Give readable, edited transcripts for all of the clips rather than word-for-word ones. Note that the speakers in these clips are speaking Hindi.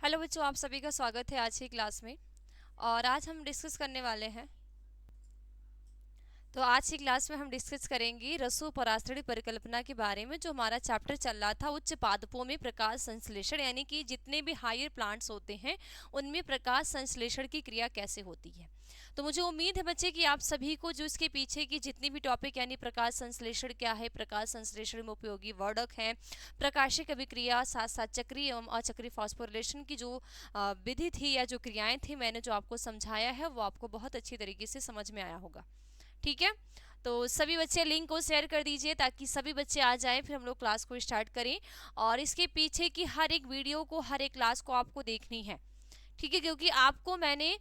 हेलो बच्चों, आप सभी का स्वागत है आज की क्लास में। और आज हम डिस्कस करने वाले हैं। तो आज की क्लास में हम डिस्कस करेंगे रसो पराश्रयी परिकल्पना के बारे में। जो हमारा चैप्टर चल रहा था उच्च पादपों में प्रकाश संश्लेषण, यानी कि जितने भी हायर प्लांट्स होते हैं उनमें प्रकाश संश्लेषण की क्रिया कैसे होती है। तो मुझे उम्मीद है बच्चे कि आप सभी को जो इसके पीछे की जितनी भी टॉपिक, यानी प्रकाश संश्लेषण क्या है, प्रकाश संश्लेषण में उपयोगी वर्धक हैं, प्रकाशिक अभिक्रिया, साथ साथ चक्रीय एवं अचक्रीय फॉस्फोरिलेशन की जो विधि थी या जो क्रियाएं थी, मैंने जो आपको समझाया है वो आपको बहुत अच्छी तरीके से समझ में आया होगा। ठीक है। तो सभी बच्चे लिंक को शेयर कर दीजिए ताकि सभी बच्चे आ जाएं, फिर हम लोग क्लास को स्टार्ट करें। और इसके पीछे की हर एक वीडियो को, हर एक क्लास को आपको देखनी है। ठीक है, क्योंकि आपको मैंने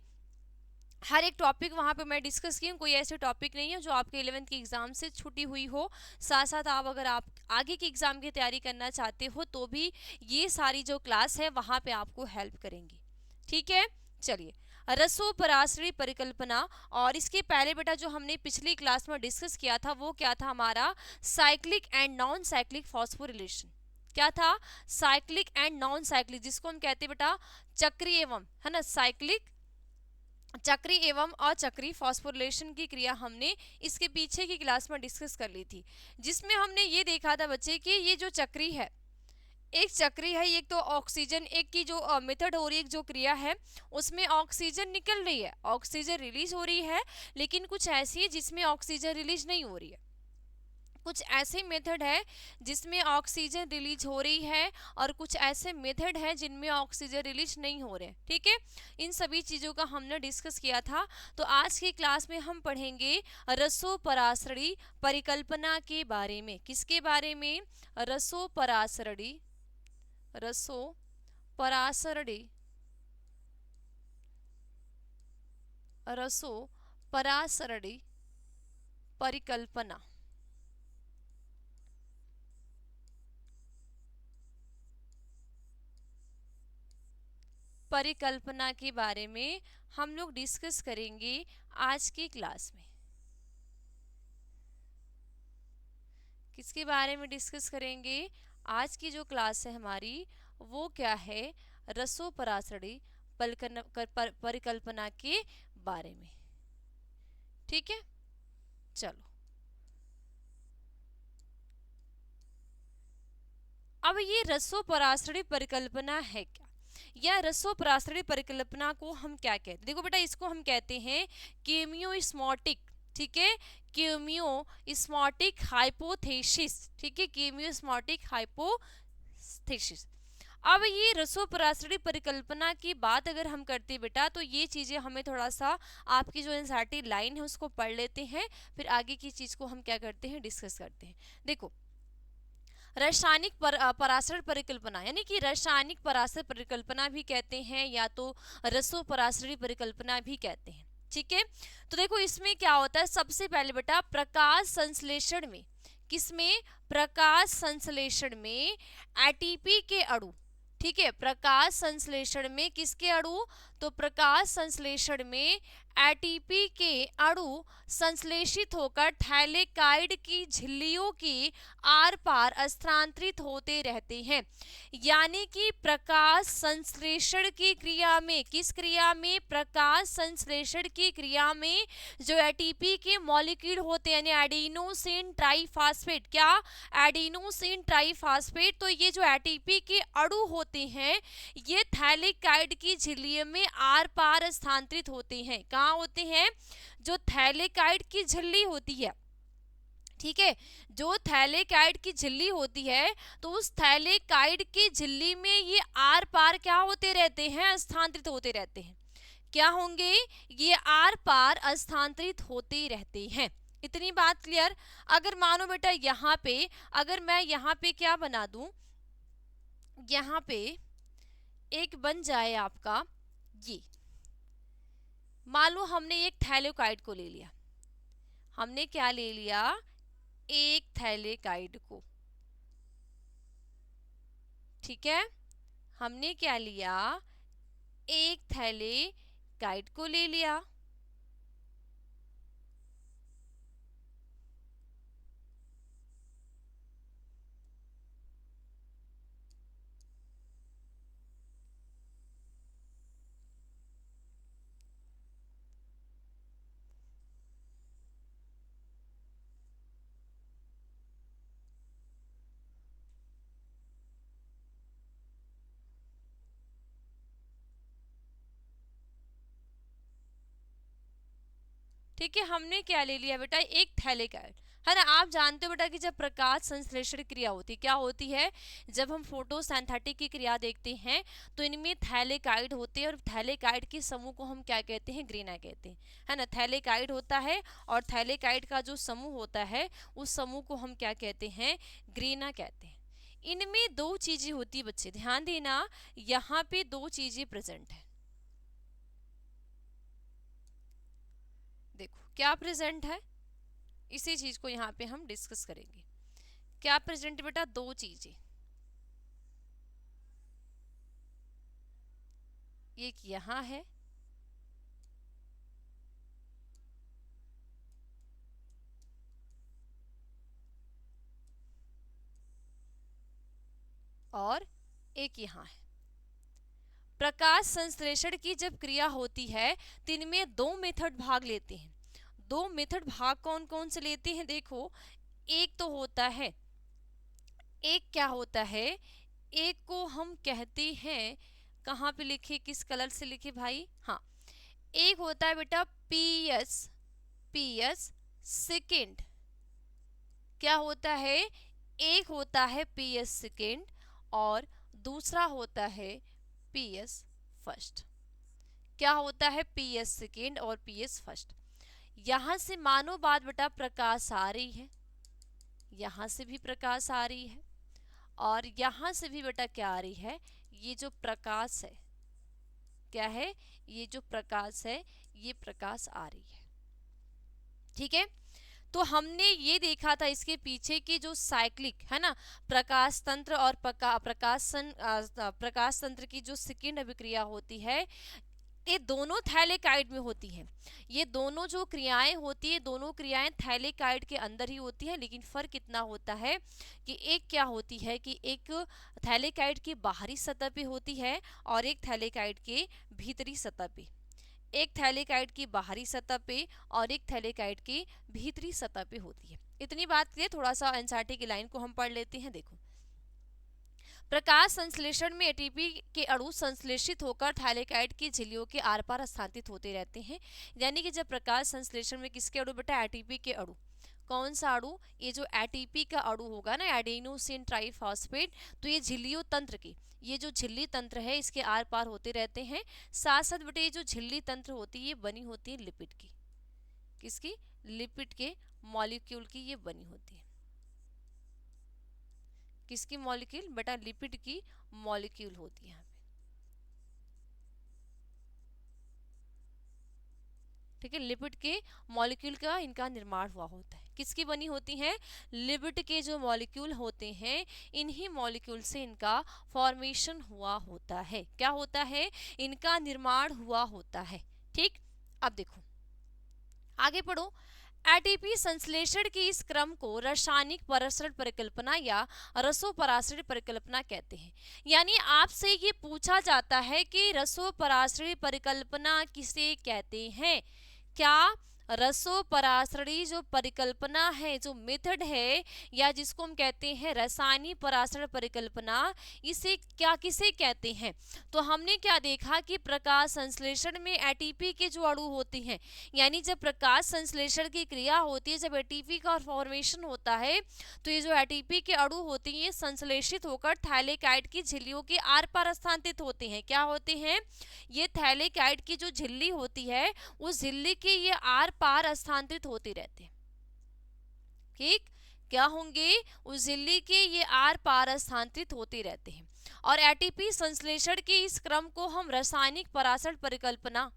हर एक टॉपिक वहाँ पे मैं डिस्कस की हूँ। कोई ऐसे टॉपिक नहीं है जो आपके 11th की एग्ज़ाम से छुटी हुई हो। साथ साथ आप अगर आप आगे की एग्ज़ाम की तैयारी करना चाहते हो तो भी ये सारी जो क्लास है वहाँ पे आपको हेल्प करेंगी। ठीक है। चलिए, रसोपराश्रयी परिकल्पना। और इसके पहले बेटा जो हमने पिछली क्लास में डिस्कस किया था वो क्या था हमारा, cyclic and non cyclic phosphorylation. क्या था? साइक्लिक एंड नॉन साइक्लिक, जिसको हम कहते हैं बेटा चक्रीय एवं, है ना, साइक्लिक, चक्री एवं अचक्री फॉस्फोरिलेशन की क्रिया हमने इसके पीछे की क्लास में डिस्कस कर ली थी। जिसमें हमने ये देखा था बच्चे कि ये जो चक्री है, एक चक्री है, एक तो ऑक्सीजन, एक की जो मेथड हो रही है, जो क्रिया है उसमें ऑक्सीजन निकल रही है, ऑक्सीजन रिलीज हो रही है। लेकिन कुछ ऐसी है जिसमें ऑक्सीजन रिलीज नहीं हो रही है। कुछ ऐसे मेथड है जिसमें ऑक्सीजन रिलीज हो रही है और कुछ ऐसे मेथड है जिनमें ऑक्सीजन रिलीज नहीं हो रहे। ठीक है। इन सभी चीज़ों का हमने डिस्कस किया था। तो आज की क्लास में हम पढ़ेंगे रसोपराश्रयी परिकल्पना के बारे में। किसके बारे में? रसोपराश्रयी, रसोपराश्रयी, रसोपराश्रयी परिकल्पना, परिकल्पना के बारे में हम लोग डिस्कस करेंगे आज की क्लास में। किसके बारे में डिस्कस करेंगे? आज की जो क्लास है हमारी वो क्या है, रसोपराश्रयी परिकल्पना के बारे में। ठीक है। चलो, अब ये रसोपराश्रयी परिकल्पना है क्या, या रसोपराश्रयी परिकल्पना को हम क्या कहते हैं? देखो बेटा, इसको हम कहते हैं केमियोस्मोटिक। ठीक है, केमियोस्मोटिक हाइपोथेसिस। ठीक है, केमियोस्मोटिक हाइपोथेसिस। अब ये रसोपराश्रयी परिकल्पना की बात अगर हम करते हैं बेटा, तो ये चीजें हमें थोड़ा सा आपकी जो एनसीईआरटी लाइन है उसको पढ़ लेते हैं, फिर आगे की चीज को हम क्या करते हैं, डिस्कस करते हैं। देखो, रासायनिक पराश्रय परिकल्पना, यानी कि रासायनिक पराश्रय परिकल्पना भी कहते हैं या तो रसोपराश्रयी परिकल्पना भी कहते हैं। ठीक है। तो देखो, इसमें क्या होता है, सबसे पहले बेटा प्रकाश संश्लेषण में, किसमें? प्रकाश संश्लेषण में एटीपी के अणु। ठीक है, प्रकाश संश्लेषण में किसके अणु? तो प्रकाश संश्लेषण में एटीपी के अणु संश्लेषित होकर थैलेकाइड की झिल्लियों की आर पार स्थानांतरित होते रहते हैं। यानी कि प्रकाश संश्लेषण की क्रिया में, किस क्रिया में? प्रकाश संश्लेषण की क्रिया में जो एटीपी के मॉलिक्यूल होते हैं, यानी एडिनोसिन ट्राइफॉस्फेट, क्या? Adenosine triphosphate. तो ये जो एटीपी के अणु होते हैं ये थैलेकाइड की झिल्ली में आर पार स्थानांतरित होते हैं। कहाँ होते हैं? जो थैलेकाइड की झिल्ली होती है, ठीक है, जो थैलेकाइड की झिल्ली होती है, तो उस थैलेकाइड की झिल्ली में ये आर पार क्या होते रहते हैं? स्थानांतरित होते रहते हैं। क्या होंगे? ये आर पार स्थानांतरित होते रहते हैं। इतनी बात क्लियर? अगर मानो बेटा यहाँ पे, अगर मैं यहाँ पे क्या बना दूं, यहाँ पे एक बन जाए आपका ये, मान लो हमने एक थैलेकाइड को ले लिया, हमने क्या ले लिया? एक थैलेकाइड को। ठीक है, हमने क्या लिया? एक थैलेकाइड को ले लिया। ठीक है, हमने क्या ले लिया बेटा, एक थैलेकाइड, है ना। आप जानते हो बेटा कि जब प्रकाश संश्लेषण क्रिया होती क्या होती है, जब हम फोटोसिंथेटिक की क्रिया देखते हैं तो इनमें थैलेकाइड होते हैं, और थैलेकाइड के समूह को हम क्या कहते हैं, ग्रेना कहते हैं, है ना। थैलेकाइड होता है और थैलेकाइड का जो समूह होता है उस समूह को हम क्या कहते हैं, ग्रेना कहते हैं। इनमें दो चीजें होती है बच्चे, ध्यान देना, यहाँ पे दो चीजें प्रेजेंट है। देखो क्या प्रेजेंट है, इसी चीज को यहाँ पे हम डिस्कस करेंगे। क्या प्रेजेंट बेटा, दो चीजें, एक यहाँ है और एक यहाँ है। प्रकाश संश्लेषण की जब क्रिया होती है तो इनमें दो मेथड भाग लेते हैं। दो मेथड भाग कौन कौन से लेते हैं, देखो, एक तो होता है, एक क्या होता है, एक को हम कहते हैं, कहाँ पे लिखे, किस कलर से लिखे भाई, हाँ, एक होता है बेटा पीएस, पीएस सेकेंड, क्या होता है, एक होता है पीएस सेकेंड और दूसरा होता है पीएस फर्स्ट। क्या होता है, पीएस सेकेंड और पीएस फर्स्ट। यहां से मानो बात बेटा, प्रकाश आ रही है, यहां से भी प्रकाश आ रही है, और यहां से भी बेटा क्या आ रही है, ये जो प्रकाश है, क्या है, ये जो प्रकाश है, ये प्रकाश आ रही है। ठीक है, तो हमने ये देखा था इसके पीछे की जो साइक्लिक है ना, प्रकाश तंत्र और प्रकाश तंत्र की जो सेकेंड अभिक्रिया होती है, ये दोनों थैलेकाइड में होती हैं। ये दोनों जो क्रियाएं होती है, दोनों क्रियाएं थैलेकाइड के अंदर ही होती है, लेकिन फर्क इतना होता है कि एक क्या होती है कि एक थैलेकाइड की बाहरी सतह पे होती है और एक थैलेकाइड के भीतरी सतह पे, एक थैलेकाइड की बाहरी सतह पे और एक थैलेकाइड की भीतरी सतह पे होती है। इतनी बात के थोड़ा सा एनसीईआरटी की लाइन को हम पढ़ लेते हैं। देखो, प्रकाश संश्लेषण में एटीपी के अणु संश्लेषित होकर थैलेकाइड की झिल्लियों के आर पार स्थानांतरित होते रहते हैं। यानी कि जब प्रकाश संश्लेषण में किसके अणु बेटा, एटीपी के अणु, कौन सा अणु, ये जो एटीपी का अणु होगा ना, एडेनोसिन ट्राइफॉस्फेट, तो ये झिल्लियों तंत्र की, ये जो झिल्ली तंत्र है इसके आर पार होते रहते हैं। साथ साथ बेटे ये जो झिल्ली तंत्र होती है ये बनी होती है लिपिड की, किसकी, लिपिड के मॉलिक्यूल की ये बनी होती है। किसकी मॉलिक्यूल बेटा, लिपिड की मॉलिक्यूल होती है यहाँ पे। ठीक है, लिपिड के मॉलिक्यूल का इनका निर्माण हुआ होता है। किसकी बनी होती हैं, लिपिड के जो मॉलिक्यूल होते हैं इन्हीं मॉलिक्यूल से इनका फॉर्मेशन हुआ होता है। क्या होता है, इनका निर्माण हुआ होता है। ठीक, अब देखो आगे पढ़ो। एटीपी संश्लेषण की इस क्रम को रासायनिक परस्पर परिकल्पना या रसोपराश्रय परिकल्पना कहते हैं। यानी आपसे ये पूछा जाता है कि रसोपराश्रय परिकल्पना किसे कहते हैं। क्या रसोपराश्रयी जो परिकल्पना है, जो मेथड है, या जिसको हम कहते हैं रासायनिक पराश्रय परिकल्पना, इसे क्या किसे कहते हैं। तो हमने क्या देखा कि प्रकाश संश्लेषण में एटीपी के जो अणु होते हैं, यानी जब प्रकाश संश्लेषण की क्रिया होती है, जब एटीपी का फॉर्मेशन होता है, तो ये जो एटीपी के अणु होते हैं ये संश्लेषित होकर थैलेकाइड की झिल्लियों के आर पार स्थानांतरित होते हैं। क्या होते हैं, ये थैलेकाइड की जो झिल्ली होती है उस झिल्ली के ये आर पार स्थानांतरित होते रहते हैं। ठीक, क्या होंगे, उस झिल्ली के ये आर पार स्थानांतरित होते रहते हैं। और एटीपी संश्लेषण के इस क्रम को हम रासायनिक पराशर परिकल्पना,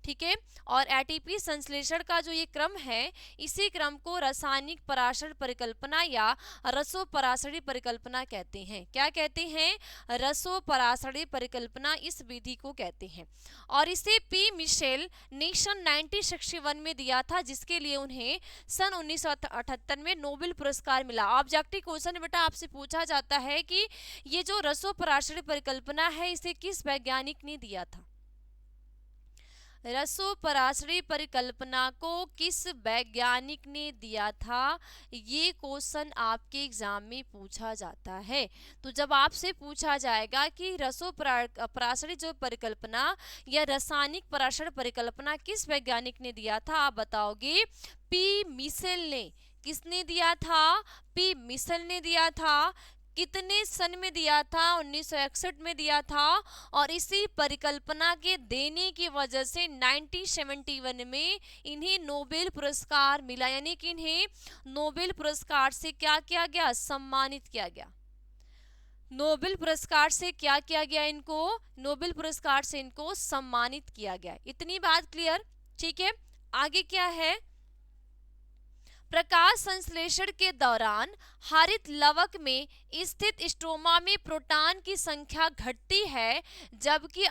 ठीक है, और एटीपी संश्लेषण का जो ये क्रम है इसी क्रम को रासायनिक पराशर परिकल्पना या रसोपराशरी परिकल्पना कहते हैं। क्या कहते हैं, रसोपराशरी परिकल्पना इस विधि को कहते हैं। और इसे पी मिशेल ने सन 1961 में दिया था, जिसके लिए उन्हें सन 1978 में नोबेल पुरस्कार मिला। ऑब्जेक्टिव क्वेश्चन बेटा आपसे पूछा जाता है कि ये जो रसोपराशरी परिकल्पना है इसे किस वैज्ञानिक ने दिया था। रसोपरासड़ी परिकल्पना को किस वैज्ञानिक ने दिया था? ये क्वेश्चन आपके एग्जाम में पूछा जाता है। तो जब आपसे पूछा जाएगा कि रसोपरासड़ी जो परिकल्पना या रासायनिक पराशर परिकल्पना किस वैज्ञानिक ने दिया था, आप बताओगे पी मिशेल ने। किसने दिया था? पी मिशेल ने दिया था। कितने सन में दिया था? 1961 में दिया था। और इसी परिकल्पना के देने की वजह से 1971 में इन्हें नोबेल पुरस्कार मिला, यानी कि इन्हें नोबेल पुरस्कार से क्या किया गया? सम्मानित किया गया। नोबेल पुरस्कार से क्या किया गया? इनको नोबेल पुरस्कार से इनको सम्मानित किया गया। इतनी बात क्लियर? ठीक है, आगे क्या है? प्रकाश संश्लेषण के दौरान हरित लवक में स्थित स्ट्रोमा में प्रोटॉन की संख्या घटती है, जबकि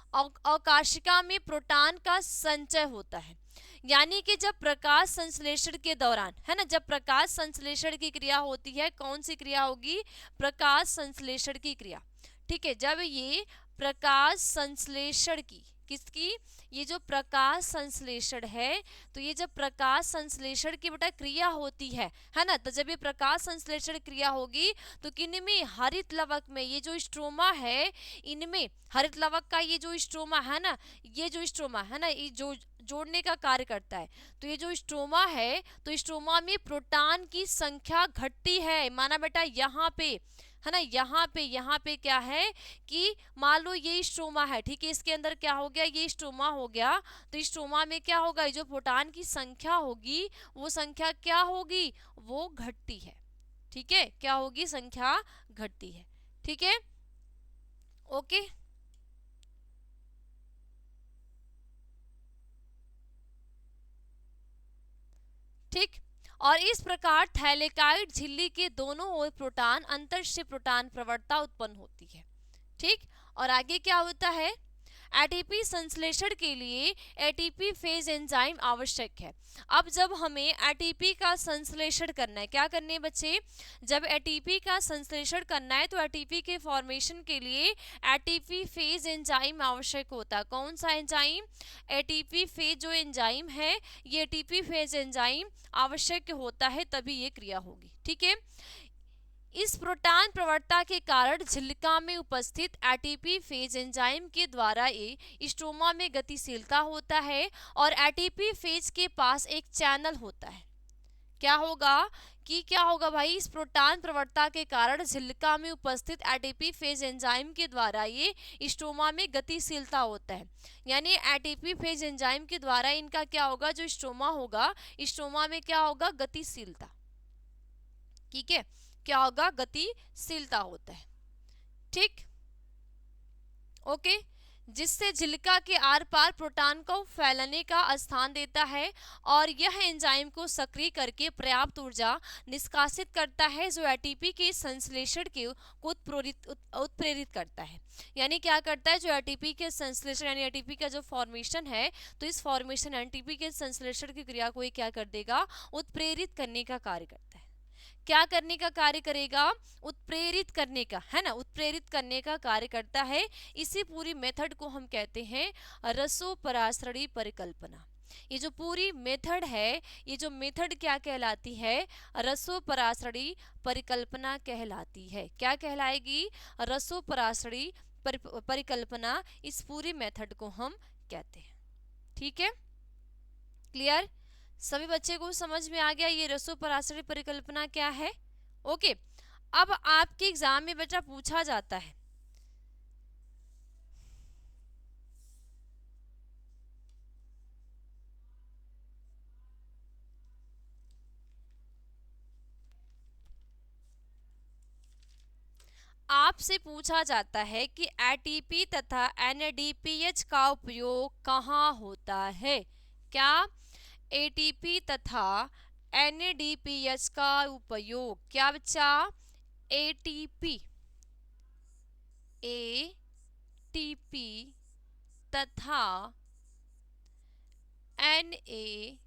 अवकाशिका में प्रोटॉन का संचय होता है। यानी कि जब प्रकाश संश्लेषण के दौरान, है ना, जब प्रकाश संश्लेषण की क्रिया होती है, कौन सी क्रिया होगी? प्रकाश संश्लेषण की क्रिया। ठीक है, जब ये प्रकाश संश्लेषण की, किसकी? ये जो प्रकाश संश्लेषण है, तो ये जब प्रकाश संश्लेषण की बेटा क्रिया होती है ना, तो जब ये प्रकाश संश्लेषण क्रिया होगी तो किन में? हरित लवक में। ये जो स्ट्रोमा है, इनमें हरित लवक का ये जो स्ट्रोमा है ना, ये जो स्ट्रोमा है ना, ये जो जोड़ने का कार्य करता है, तो ये जो स्ट्रोमा है, तो स्ट्रोमा में प्रोटॉन की संख्या घटती है। माना बेटा यहाँ पे, है ना, यहाँ पे क्या है कि मान लो ये स्ट्रोमा है, ठीक है, इसके अंदर क्या हो गया? ये स्ट्रोमा हो गया। तो स्ट्रोमा में क्या होगा? जो प्रोटॉन की संख्या होगी, वो संख्या क्या होगी? वो घटती है। ठीक है, क्या होगी? संख्या घटती है। ठीक है, ओके। ठीक। और इस प्रकार थैलेकाइड झिल्ली के दोनों ओर प्रोटॉन अंतर से प्रोटॉन प्रवणता उत्पन्न होती है। ठीक। और आगे क्या होता है? एटीपी संश्लेषण के लिए एटीपी फेज एंजाइम आवश्यक है। अब जब हमें एटीपी का संश्लेषण करना है, क्या करना है बच्चे? जब एटीपी का संश्लेषण करना है तो एटीपी के फॉर्मेशन के लिए एटीपी फेज एंजाइम आवश्यक होता है। कौन सा एंजाइम? एटीपी फेज जो एंजाइम है, ये एटीपी फेज एंजाइम आवश्यक होता है, तभी ये क्रिया होगी। ठीक है, इस प्रोटॉन प्रवणता के कारण झिल्लिका में उपस्थित एटीपी फेज एंजाइम के द्वारा ये स्ट्रोमा में गतिशीलता होता है और एटीपी फेज के पास एक चैनल होता है। क्या होगा कि क्या होगा भाई? इस प्रोटॉन प्रवणता के कारण झिल्लिका में उपस्थित एटीपी फेज एंजाइम के द्वारा ये स्ट्रोमा में गतिशीलता होता है। यानी एटीपी फेज एंजाइम के द्वारा इनका क्या होगा? जो स्ट्रोमा होगा, स्ट्रोमा में क्या होगा? गतिशीलता। ठीक है, क्या होगा? गतिशीलता होता है। ठीक, ओके, जिससे झिल्लिका के आर पार प्रोटॉन को फैलने का स्थान देता है और यह एंजाइम को सक्रिय करके पर्याप्त ऊर्जा निष्कासित करता है, जो एटीपी के संश्लेषण के उत्प्रेरित करता है। यानी क्या करता है? जो एटीपी के संश्लेषण, यानी एटीपी का जो फॉर्मेशन है, तो इस फॉर्मेशन एटीपी के संश्लेषण की क्रिया को ये क्या कर देगा? उत्प्रेरित करने का कार्य करता है। क्या करने का कार्य करेगा? उत्प्रेरित करने का, है ना, उत्प्रेरित करने का कार्य करता है। इसी पूरी मेथड को हम कहते हैं रसोपरासड़ी परिकल्पना। ये जो पूरी मेथड है, ये जो मेथड क्या कहलाती है? रसोपरासड़ी परिकल्पना कहलाती है। क्या कहलाएगी? रसोपरासड़ी परिकल्पना। इस पूरी मेथड को हम कहते हैं। ठीक है, क्लियर? सभी बच्चे को समझ में आ गया ये रसोपरासड़ी परिकल्पना क्या है? ओके। अब आपके एग्जाम में बच्चा पूछा जाता है, आपसे पूछा जाता है कि एटीपी तथा एनएडीपीएच का उपयोग कहाँ होता है? क्या? एटीपी तथा एनएडीपीएच का उपयोग, क्या बच्चा? एटीपी एटीपी तथा एनएडीपीएच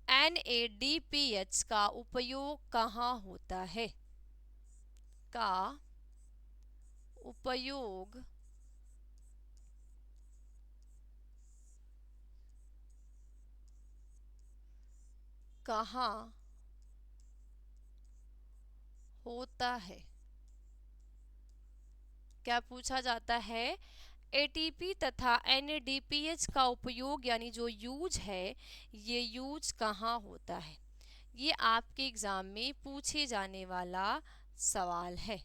एनएडीपीएच का उपयोग कहाँ होता है? का उपयोग कहाँ होता है? क्या पूछा जाता है? एटीपी तथा एनएडीपीएच का उपयोग यानी जो यूज है, ये यूज कहाँ होता है? ये आपके एग्जाम में पूछे जाने वाला सवाल है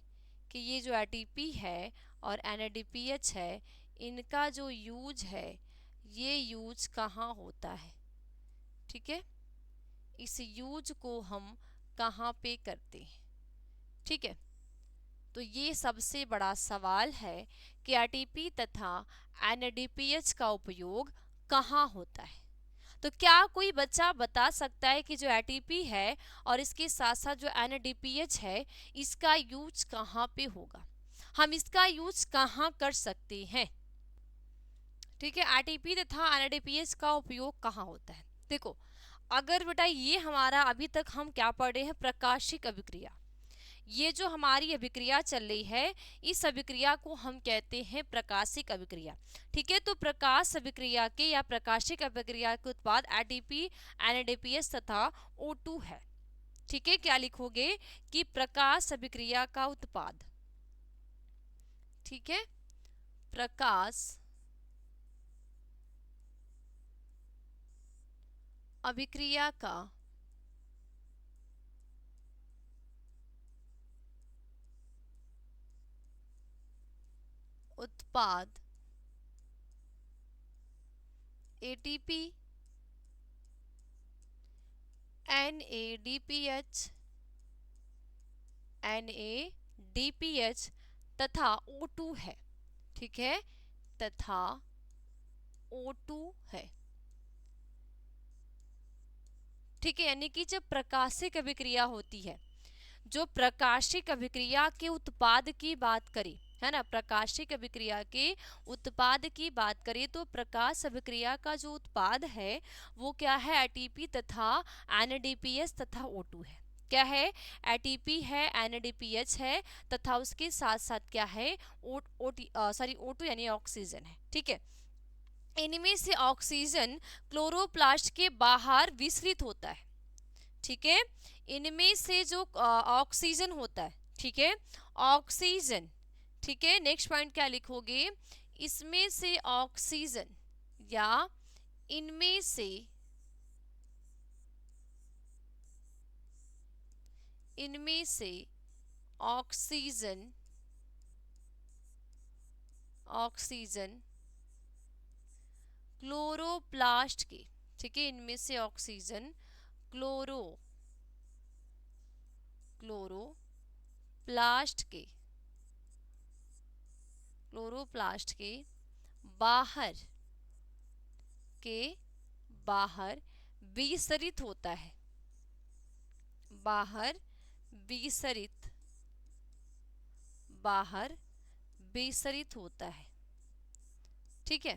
कि ये जो एटीपी है और एनएडीपीएच है, इनका जो यूज है, ये यूज कहाँ होता है? ठीक है, इस यूज को हम कहाँ पे करते हैं? ठीक है, तो ये सबसे बड़ा सवाल है कि एटीपी तथा एनएडीपीएच का उपयोग कहाँ होता है। तो क्या कोई बच्चा बता सकता है कि जो एटीपी है और इसके साथ साथ जो एनएडीपीएच है, इसका यूज कहाँ पे होगा, हम इसका यूज कहाँ कर सकते हैं? ठीक है, एटीपी तथा एनएडीपीएच का उपयोग कहाँ होता है? देखो, अगर बेटा ये हमारा अभी तक हम क्या पढ़ रहे हैं, प्रकाशिक अभिक्रिया, ये जो हमारी अभिक्रिया चल रही है, इस अभिक्रिया को हम कहते हैं प्रकाशिक अभिक्रिया। ठीक है, तो प्रकाश अभिक्रिया के या प्रकाशिक अभिक्रिया के उत्पाद एटीपी, एनएडीपीएस तथा O2 है। ठीक है, क्या लिखोगे कि प्रकाश अभिक्रिया का उत्पाद, ठीक है, प्रकाश अभिक्रिया का उत्पाद एटीपी, NADPH, NADPH तथा O2 है। ठीक है, तथा O2 है। ठीक है, यानी कि जब प्रकाशिक अभिक्रिया होती है, जो प्रकाशिक अभिक्रिया के उत्पाद की बात करें, है ना, प्रकाशिक अभिक्रिया के उत्पाद की बात करें, तो प्रकाश अभिक्रिया का जो उत्पाद है वो क्या है? एटीपी तथा एनएडीपीएस तथा O2 है। क्या है? एटीपी है, एनएडीपीएच है तथा उसके साथ साथ क्या है? O2 यानी ऑक्सीजन है। ठीक है, इनमें से ऑक्सीजन क्लोरोप्लास्ट के बाहर विसरित होता है। ठीक है, इनमें से जो ऑक्सीजन होता है, ठीक है, ऑक्सीजन, ठीक है, नेक्स्ट पॉइंट क्या लिखोगे? इसमें से ऑक्सीजन या इनमें से, इनमें से ऑक्सीजन, ऑक्सीजन क्लोरोप्लास्ट के, ठीक है, इनमें से ऑक्सीजन क्लोरोप्लास्ट के, क्लोरोप्लास्ट के बाहर, के बाहर विसरित होता है, बाहर विसरित, बाहर विसरित होता है। ठीक है,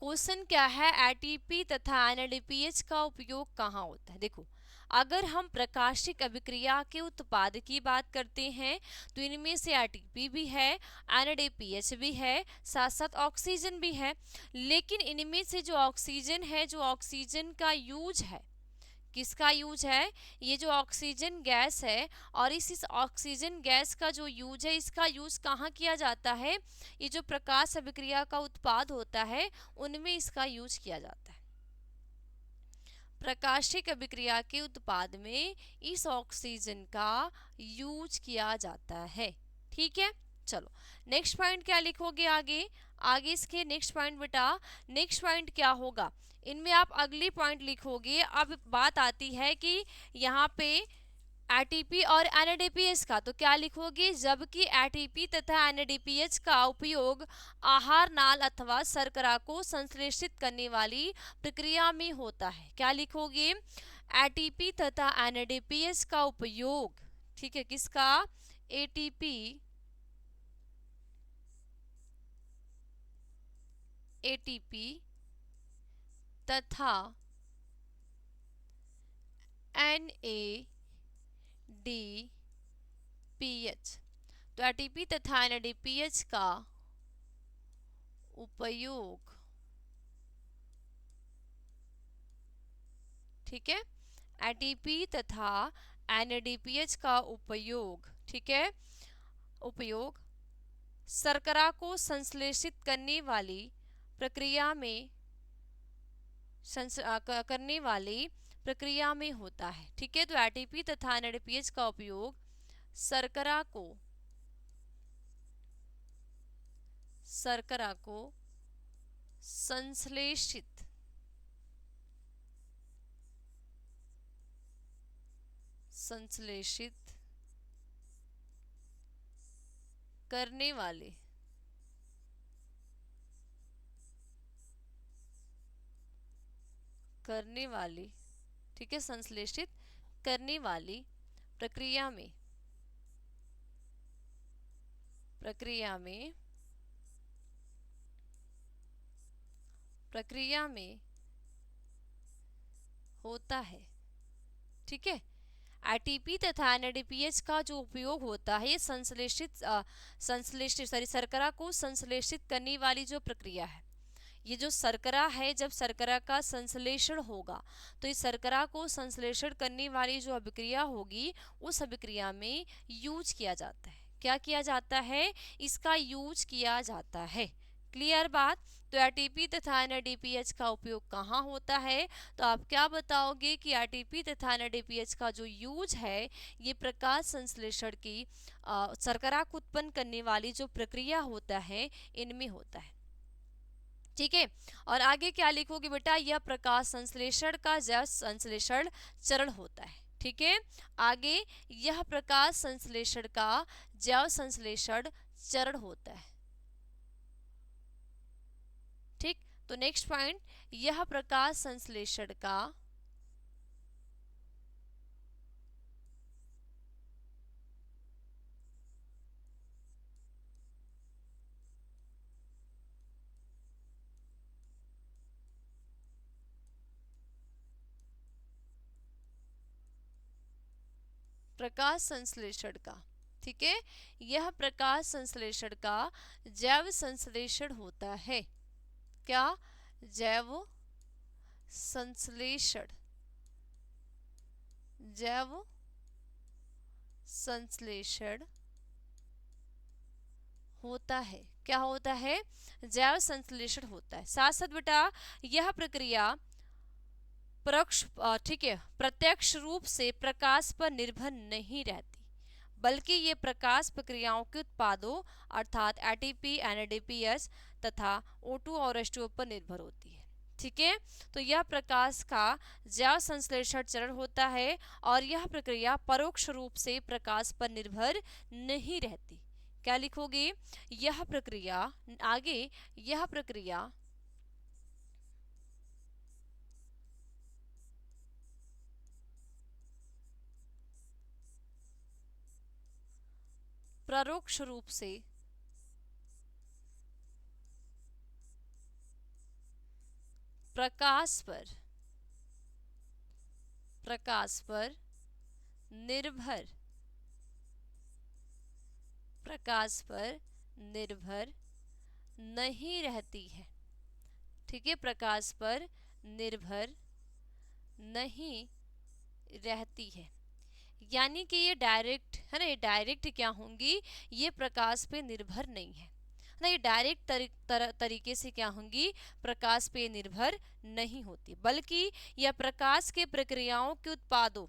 क्वेश्चन क्या है? एटीपी तथा एनएडीपीएच का उपयोग कहाँ होता है? देखो, अगर हम प्रकाशिक अभिक्रिया के उत्पाद की बात करते हैं तो इनमें से एटीपी भी है, एनएडीपीएच भी है, साथ साथ ऑक्सीजन भी है। लेकिन इनमें से जो ऑक्सीजन है, जो ऑक्सीजन का यूज है, किसका यूज है? ये जो ऑक्सीजन गैस है और इस ऑक्सीजन गैस का जो यूज है, इसका यूज कहाँ किया जाता है? ये जो प्रकाश अभिक्रिया का उत्पाद होता है उनमें इसका यूज किया जाता है। प्रकाशिक अभिक्रिया के उत्पाद में इस ऑक्सीजन का यूज किया जाता है। ठीक है, चलो नेक्स्ट पॉइंट क्या लिखोगे आगे? आगे इसके नेक्स्ट पॉइंट बेटा, नेक्स्ट पॉइंट क्या होगा? इनमें आप अगली पॉइंट लिखोगे। अब बात आती है कि यहाँ पे एटीपी और एनएडीपीएच का, तो क्या लिखोगे? जबकि एटीपी तथा एनएडीपीएच का उपयोग आहार नाल अथवा शर्करा को संश्लेषित करने वाली प्रक्रिया में होता है। क्या लिखोगे? एटीपी तथा एनएडीपीएच का उपयोग, ठीक है, किसका? एटीपी, एटीपी तथा NADPH, तो एटीपी तथा एनएडीपीएच का उपयोग, ठीक है, एटीपी तथा एनएडीपीएच का उपयोग, ठीक है, उपयोग शर्करा को संश्लेषित करने वाली प्रक्रिया में करने वाली प्रक्रिया में होता है, ठीक है। तो एटीपी तथा एनएडीपीएच का उपयोग शर्करा को संश्लेषित करने वाले ठीक है, संश्लेषित करने वाली प्रक्रिया में होता है, ठीक है। एटीपी तथा एनएडीपीएच का जो उपयोग होता है ये शर्करा को संश्लेषित करने वाली जो प्रक्रिया है, ये जो शर्करा है, जब शर्करा का संश्लेषण होगा तो इस शर्करा को संश्लेषण करने वाली जो अभिक्रिया होगी उस अभिक्रिया में यूज किया जाता है। क्या किया जाता है? इसका यूज किया जाता है। क्लियर बात? तो एटीपी तथा एनएडीपीएच का उपयोग कहाँ होता है? तो आप क्या बताओगे कि एटीपी तथा एनएडीपीएच का जो यूज है ये प्रकाश संश्लेषण की शर्करा को उत्पन्न करने वाली जो प्रक्रिया होता है इनमें होता है, ठीक है। और आगे क्या लिखोगे बेटा? यह प्रकाश संश्लेषण का जैव संश्लेषण चरण होता है, ठीक है। आगे यह प्रकाश संश्लेषण का जैव संश्लेषण चरण होता है, ठीक। तो नेक्स्ट पॉइंट, यह प्रकाश संश्लेषण का ठीक है, यह प्रकाश संश्लेषण का जैव संश्लेषण होता है। क्या? जैव संश्लेषण होता है। क्या होता है? जैव संश्लेषण होता है। साथ साथ बेटा यह प्रक्रिया ठीक है, प्रत्यक्ष रूप से प्रकाश पर निर्भर नहीं रहती, बल्कि ये प्रकाश प्रक्रियाओं के उत्पादों अर्थात एटीपी, एनएडीपीएस तथा O2 और H2O पर निर्भर होती है, ठीक है। तो यह प्रकाश का जैव संश्लेषण चरण होता है और यह प्रक्रिया परोक्ष रूप से प्रकाश पर निर्भर नहीं रहती। क्या लिखोगे? यह प्रक्रिया, आगे यह प्रक्रिया परोक्ष रूप से प्रकाश पर निर्भर नहीं रहती है, ठीक है। प्रकाश पर निर्भर नहीं रहती है, यानी कि ये डायरेक्ट है ना, ये डायरेक्ट क्या होंगी? ये प्रकाश पे निर्भर नहीं है ना, ये डायरेक्ट तरीके से क्या होंगी? प्रकाश पे निर्भर नहीं होती, बल्कि यह प्रकाश के प्रक्रियाओं के उत्पादों,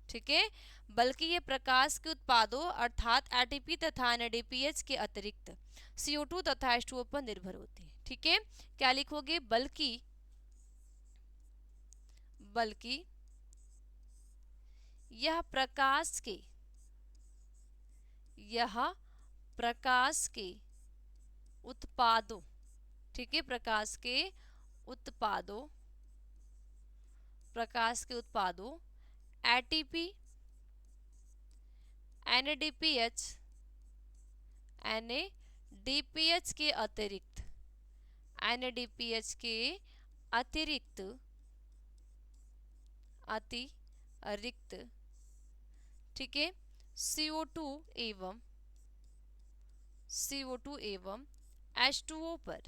ठीक है, बल्कि ये प्रकाश के उत्पादों अर्थात एटीपी तथा एनएडीपीएच के अतिरिक्त CO2 तथा H2O पर निर्भर होती है, ठीक है। क्या लिखोगे? बल्कि यह प्रकाश के उत्पादों, ठीक है, प्रकाश के उत्पादों एटीपी, एनएडीपीएच के अतिरिक्त अतिरिक्त, ठीक है, CO2 एवं CO2 एवं H2O पर,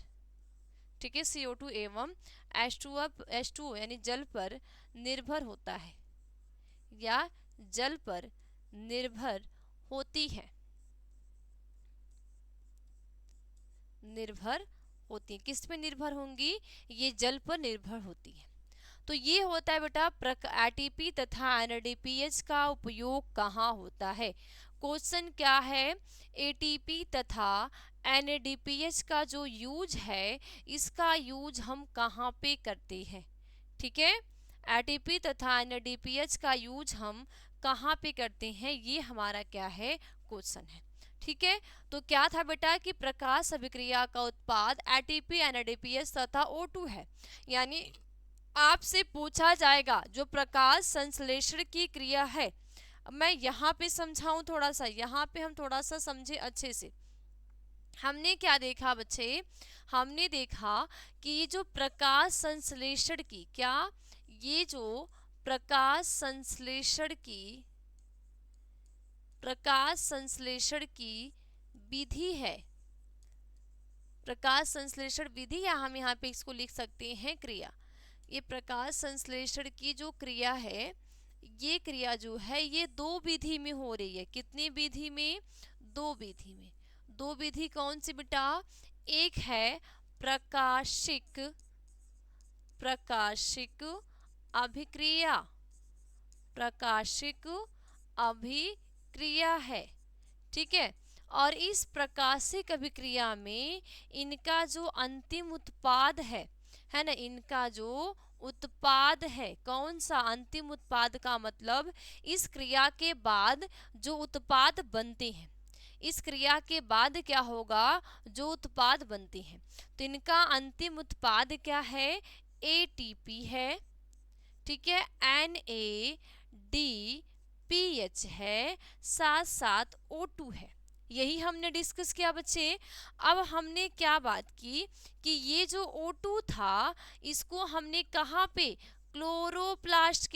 ठीक है, CO2 एवं H2O यानी जल पर निर्भर होता है या जल पर निर्भर होती है, निर्भर होती है। किस पे निर्भर होंगी? ये जल पर निर्भर होती है। तो ये होता है बेटा एटीपी तथा एनएडीपीएच का उपयोग कहाँ होता है। क्वेश्चन क्या है, एटीपी तथा एनएडीपीएच का जो यूज है इसका यूज हम कहाँ पे करते हैं, ठीक है। एटीपी तथा एनएडीपीएच का यूज हम कहाँ पे करते हैं, ये हमारा क्या है क्वेश्चन है, ठीक है। तो क्या था बेटा कि प्रकाश अभिक्रिया का उत्पाद एटीपी एनएडीपीएच तथा O2 है। यानी आपसे पूछा जाएगा जो प्रकाश संश्लेषण की क्रिया है। अब मैं यहाँ पे समझाऊं थोड़ा सा, यहाँ पे हम थोड़ा सा समझे अच्छे से। हमने क्या देखा बच्चे, हमने देखा कि ये जो प्रकाश संश्लेषण की, क्या ये जो प्रकाश संश्लेषण की विधि है, प्रकाश संश्लेषण विधि, या हम यहाँ पे इसको लिख सकते हैं क्रिया। ये प्रकाश संश्लेषण की जो क्रिया है, ये क्रिया जो है ये दो विधि में हो रही है। कितनी विधि में? दो विधि में। दो विधि कौन सी बेटा? एक है प्रकाशिक अभिक्रिया, प्रकाशिक अभिक्रिया है, ठीक है। और इस प्रकाशिक अभिक्रिया में इनका जो अंतिम उत्पाद है ना, इनका जो उत्पाद है, कौन सा अंतिम उत्पाद का मतलब इस क्रिया के बाद जो उत्पाद बनते हैं, इस क्रिया के बाद क्या होगा, जो उत्पाद बनते हैं, तो इनका अंतिम उत्पाद क्या है? एटीपी है, ठीक है, NADPH है, साथ साथ O2 है। यही हमने डिस्कस किया बच्चे। अब हमने क्या बात की कि ये जो O2 था इसको हमने कहाँ पे, क्लोरोप्लास्ट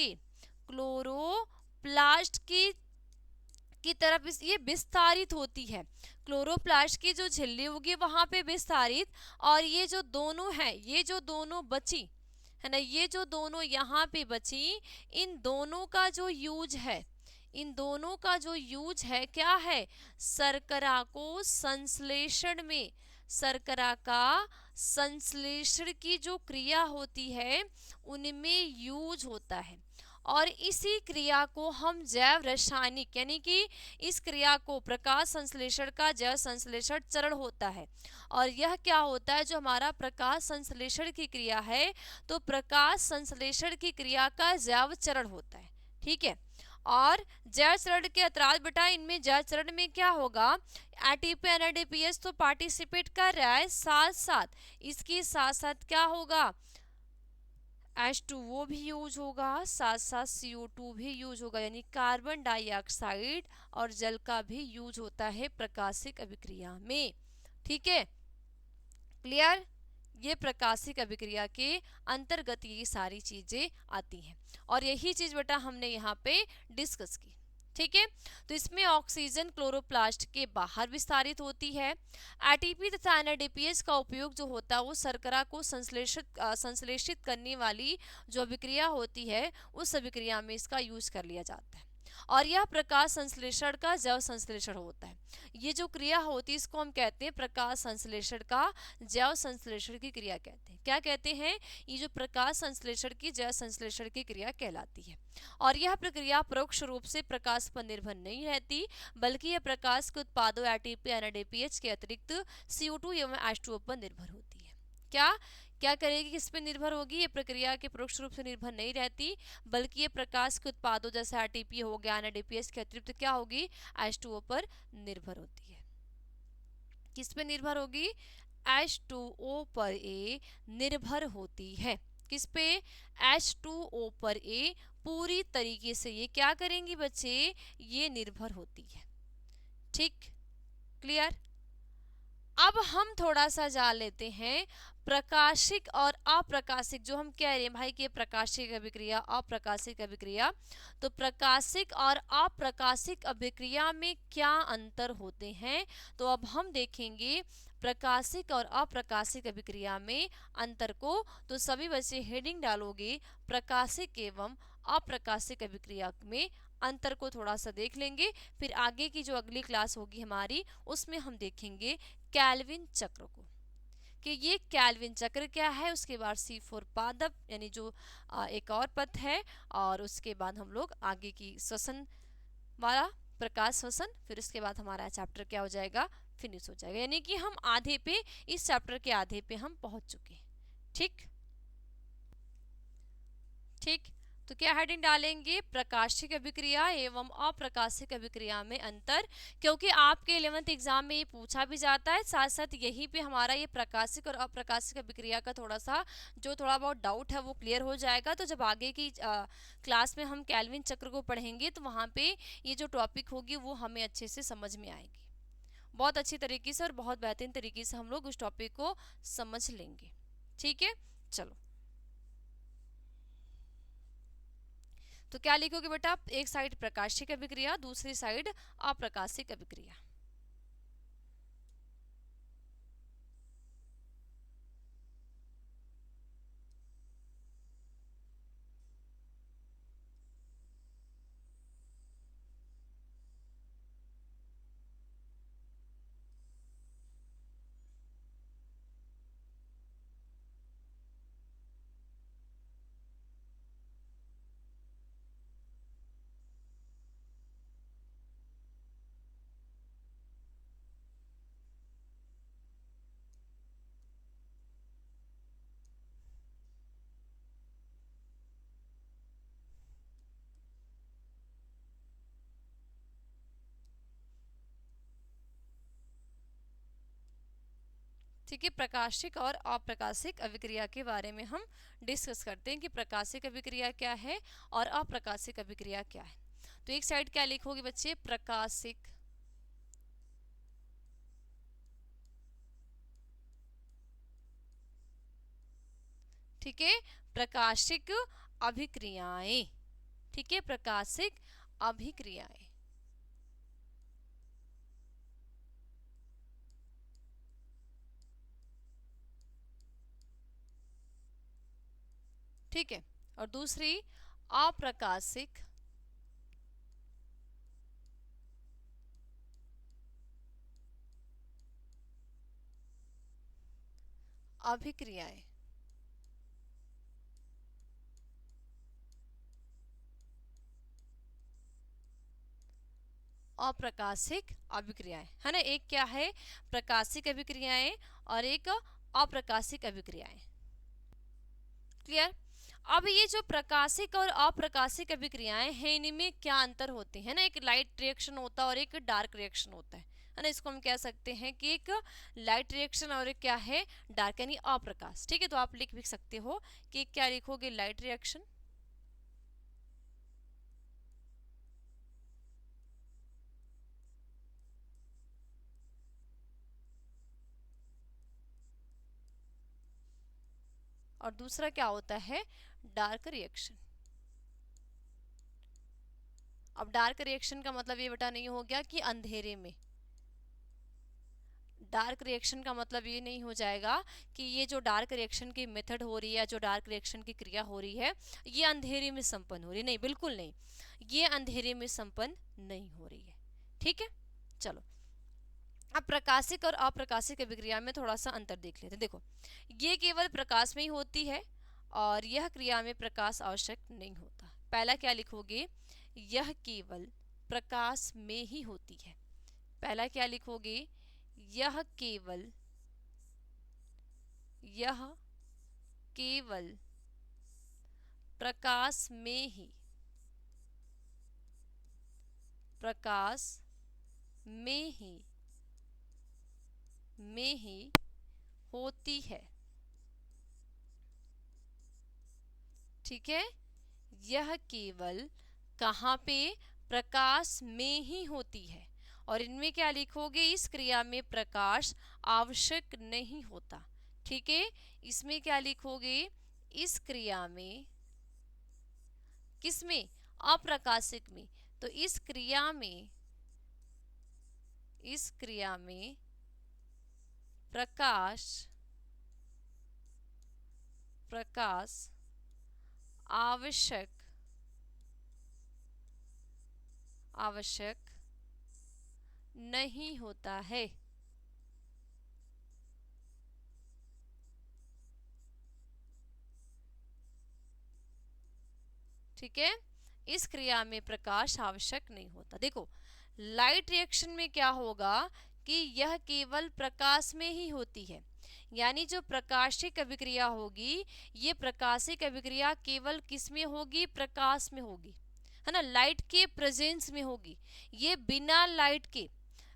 की तरफ ये विस्तारित होती है। क्लोरोप्लास्ट की जो झिल्ली होगी वहां पे विस्तारित, और ये जो दोनों है, ये जो दोनों बची है ना, ये जो दोनों यहाँ पे बची, इन दोनों का जो यूज है, इन दोनों का जो यूज है क्या है, शर्करा को संश्लेषण में, शर्करा का संश्लेषण की जो क्रिया होती है उनमें यूज होता है। और इसी क्रिया को हम जैव रासायनिक, यानी कि इस क्रिया को प्रकाश संश्लेषण का जैव संश्लेषण चरण होता है। और यह क्या होता है, जो हमारा प्रकाश संश्लेषण की क्रिया है, तो प्रकाश संश्लेषण की क्रिया का जैव चरण होता है, ठीक है। और जैव चरण के अंतराल बेटा, इनमें जैव चरण में क्या होगा, एटीपी एनएडीपीएच तो पार्टिसिपेट कर रहा है, साथ साथ इसके साथ साथ क्या होगा, H2O भी यूज होगा, साथ साथ CO2 भी यूज होगा, यानी कार्बन डाइऑक्साइड और जल का भी यूज होता है प्रकाशिक अभिक्रिया में, ठीक है, क्लियर। ये प्रकाशिक अभिक्रिया के अंतर्गत ये सारी चीजें आती हैं, और यही चीज बेटा हमने यहाँ पे डिस्कस की, ठीक है। तो इसमें ऑक्सीजन क्लोरोप्लास्ट के बाहर विस्तारित होती है। एटीपी तथा एनएडीपीएच का उपयोग जो होता है वो शर्करा को संश्लेषित करने वाली जो अभिक्रिया होती है उस अभिक्रिया में इसका यूज कर लिया जाता है, और यह प्रकाश संश्लेषण का जैव संश्लेषण होता है। ये जो क्रिया होती है इसको हम कहते हैं प्रकाश संश्लेषण का जैव संश्लेषण की क्रिया कहते हैं। क्या कहते हैं? ये जो प्रकाश संश्लेषण की जैव संश्लेषण की क्रिया कहलाती है। और यह प्रक्रिया परोक्ष रूप से प्रकाश पर निर्भर नहीं रहती, बल्कि यह प्रकाश के उत्पादों एटीपी एनएडीपीएच के अतिरिक्त CO2 एवं H2O पर निर्भर होती है। क्या करेगी, किस पे निर्भर होगी? ये प्रक्रिया के परोक्ष रूप से निर्भर नहीं रहती, बल्कि ये प्रकाश के उत्पादों जैसे एटीपी हो गया, एनएडीपीएच के अतिरिक्त क्या होगी, H2O पर निर्भर होती है। किस पे निर्भर होगी? H2O पर ये निर्भर होती है। किस पे? H2O पर ये पूरी तरीके से ये क्या करेंगी बच्चे, ये निर्भर होती है, ठीक, क्लियर। अब हम थोड़ा सा जान लेते हैं प्रकाशिक और अप्रकाशिक। जो हम कह रहे हैं भाई कि प्रकाशिक अभिक्रिया, अप्रकाशिक अभिक्रिया, तो प्रकाशिक और अप्रकाशिक अभिक्रिया में क्या अंतर होते हैं, तो अब हम देखेंगे प्रकाशिक और अप्रकाशिक अभिक्रिया में अंतर को। तो सभी बच्चे हेडिंग डालोगे प्रकाशिक एवं अप्रकाशिक अभिक्रिया में अंतर को थोड़ा सा देख लेंगे। फिर आगे की जो अगली क्लास होगी हमारी, उसमें हम देखेंगे कैल्विन चक्र को, कि ये कैल्विन चक्र क्या है। उसके बाद C4 पादप यानी जो एक और पथ है, और उसके बाद हम लोग आगे की श्वसन वाला प्रकाश श्वसन, फिर उसके बाद हमारा चैप्टर क्या हो जाएगा, फिनिश हो जाएगा। यानी कि हम आधे पे, इस चैप्टर के आधे पे हम पहुंच चुके हैं। ठीक ठीक। तो क्या हेडिंग डालेंगे, प्रकाशिक अभिक्रिया एवं अप्रकाशिक अभिक्रिया में अंतर, क्योंकि आपके 11th एग्जाम में ये पूछा भी जाता है। साथ साथ यहीं पे हमारा ये प्रकाशिक और अप्रकाशिक अभिक्रिया का थोड़ा सा जो थोड़ा बहुत डाउट है वो क्लियर हो जाएगा। तो जब आगे की क्लास में हम कैल्विन चक्र को पढ़ेंगे तो वहाँ पे ये जो टॉपिक होगी वो हमें अच्छे से समझ में आएगी, बहुत अच्छी तरीके से और बहुत बेहतरीन तरीके से हम लोग उस टॉपिक को समझ लेंगे। ठीक है, चलो। तो क्या लिखोगे बेटा, एक साइड प्रकाशिक अभिक्रिया, दूसरी साइड अप्रकाशिक अभिक्रिया। ठीक है, प्रकाशिक और अप्रकाशिक अभिक्रिया के बारे में हम डिस्कस करते हैं कि प्रकाशिक अभिक्रिया क्या है और अप्रकाशिक अभिक्रिया क्या है। तो एक साइड क्या लिखोगे बच्चे, प्रकाशिक ठीक है, प्रकाशिक अभिक्रियाएं, ठीक है, प्रकाशिक अभिक्रियाएं। ठीक है, और दूसरी अप्रकाशिक अभिक्रियाएं। अप्रकाशिक अभिक्रियाएं है ना, एक क्या है प्रकाशिक अभिक्रियाएं और एक अप्रकाशिक अभिक्रियाएं। क्लियर। अब ये जो प्रकाशिक और अप्रकाशिक अभिक्रियाएं हैं इनमें क्या अंतर होते हैं ना, एक लाइट रिएक्शन होता है और एक डार्क रिएक्शन होता है ना। इसको हम कह सकते हैं कि एक लाइट रिएक्शन और एक क्या है, डार्क यानी अप्रकाश। ठीक है, तो आप लिख भी सकते हो कि क्या लिखोगे, लाइट रिएक्शन और दूसरा क्या होता है, डार्क रिएक्शन। अब डार्क रिएक्शन का मतलब ये बेटा नहीं हो गया कि अंधेरे में, डार्क रिएक्शन का मतलब ये नहीं हो जाएगा कि ये जो डार्क रिएक्शन की मेथड हो रही है, जो डार्क रिएक्शन की क्रिया हो रही है, ये अंधेरे में संपन्न हो रही है, नहीं, बिल्कुल नहीं, ये अंधेरे में संपन्न नहीं हो रही है। ठीक है, चलो। अब प्रकाशिक और अप्रकाशिक अभिक्रिया में थोड़ा सा अंतर देख लेते हैं। देखो, ये केवल प्रकाश में ही होती है और यह क्रिया में प्रकाश आवश्यक नहीं होता। पहला क्या लिखोगे, यह केवल प्रकाश में ही होती है। पहला क्या लिखोगे, यह केवल प्रकाश में ही, प्रकाश में ही होती है। ठीक है, यह केवल कहाँ पे, प्रकाश में ही होती है। और इनमें क्या लिखोगे, इस क्रिया में प्रकाश आवश्यक नहीं होता। ठीक है, इसमें क्या लिखोगे, इस क्रिया में, किसमें, अप्रकाशिक में, तो इस क्रिया में, इस क्रिया में प्रकाश, प्रकाश आवश्यक, आवश्यक नहीं होता है। ठीक है, इस क्रिया में प्रकाश आवश्यक नहीं होता। देखो लाइट रिएक्शन में क्या होगा कि यह केवल प्रकाश में ही होती है, यानी जो प्रकाशिक अभिक्रिया होगी, ये प्रकाशिक अभिक्रिया केवल किस में होगी, प्रकाश में होगी, है ना, लाइट के प्रेजेंस में होगी। ये बिना लाइट के,